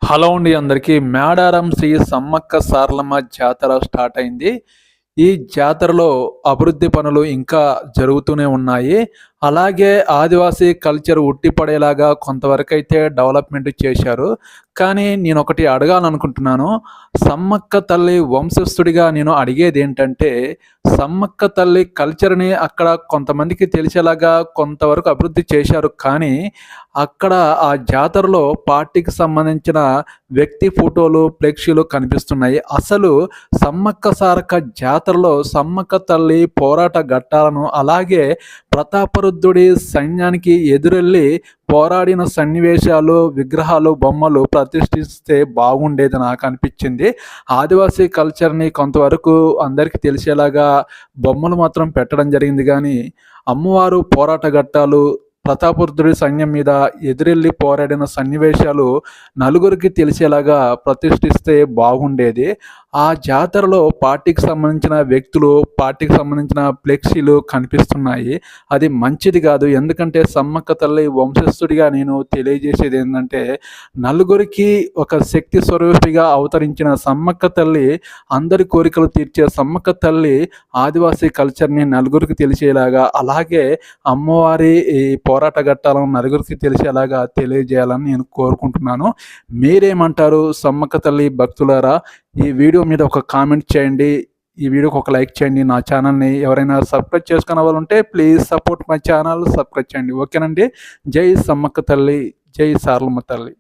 Hello అండి అందరికీ. మేడారం శ్రీ సమ్మక్క సారలమ్మ జాతర స్టార్ట్ అయింది. ఈ జాతరలో అభివృద్ధి పనులు ఇంకా జరుగుతూనే ఉన్నాయి. అలాగే ఆదివాసీ కల్చర్ ఉట్టిపడేలాగా కొంతవరకైతే డెవలప్‌మెంట్ చేశారు. కానీ నేనొకటి అడగాలనుకుంటున్నాను. సమ్మక్క తల్లి వంశస్థుడిగా నేను అడిగేదేంటంటే, సమ్మక్క తల్లి కల్చర్‌ని అక్కడ కొంతమందికి తెలిసేలాగా కొంతవరకు అభివృద్ధి చేశారు. కానీ అక్కడ ఆ జాతరలో పార్టీకి సంబంధించిన వ్యక్తి ఫోటోలు, ఫ్లెక్సీలు కనిపిస్తున్నాయి. అసలు సమ్మక్క సారక్క జాతరలో సమ్మక్క తల్లి పోరాట ఘట్టాలను, అలాగే ప్రతాపరుద్రుడి సైన్యానికి ఎదురెళ్ళి పోరాడిన సన్నివేశాలు, విగ్రహాలు, బొమ్మలు ప్రతిష్ఠిస్తే బాగుండేది నాకనిపించింది. ఆదివాసీ కల్చర్‌ని కొంతవరకు అందరికీ తెలిసేలాగా బొమ్మలు మాత్రం పెట్టడం జరిగింది గానీ, అమ్మవారు పోరాట ఘట్టాలు, ప్రతాపరుద్రుడి సైన్యం మీద ఎదురెళ్ళి పోరాడిన సన్నివేశాలు నలుగురికి తెలిసేలాగా ప్రతిష్ఠిస్తే బాగుండేది. ఆ జాతరలో పార్టీకి సంబంధించిన వ్యక్తులు, పార్టీకి సంబంధించిన ఫ్లెక్సీలు కనిపిస్తున్నాయి. అది మంచిది కాదు. ఎందుకంటే సమ్మక్క తల్లి వంశస్థుడిగా నేను తెలియజేసేది ఏందంటే, నలుగురికి ఒక శక్తి స్వరూపిగా అవతరించిన సమ్మక్క తల్లి, అందరి కోరికలు తీర్చే సమ్మక్క తల్లి ఆదివాసీ కల్చర్‌ని నలుగురికి తెలిసేలాగా, అలాగే అమ్మవారి ఈ పోరాట ఘట్టాలను నలుగురికి తెలిసేలాగా తెలియజేయాలని నేను కోరుకుంటున్నాను. మీరేమంటారు సమ్మక్క తల్లి భక్తులారా? ఈ వీడియో మీద ఒక కామెంట్ చేయండి. ఈ వీడియోకి ఒక లైక్ చేయండి. నా ఛానల్‌ని ఎవరైనా సబ్స్క్రైబ్ చేసుకునే వాళ్ళు ఉంటే please support my channel, subscribe చేయండి. ఓకేనండి. జై సమ్మక్క తల్లి, జై సారలమ్మ తల్లి.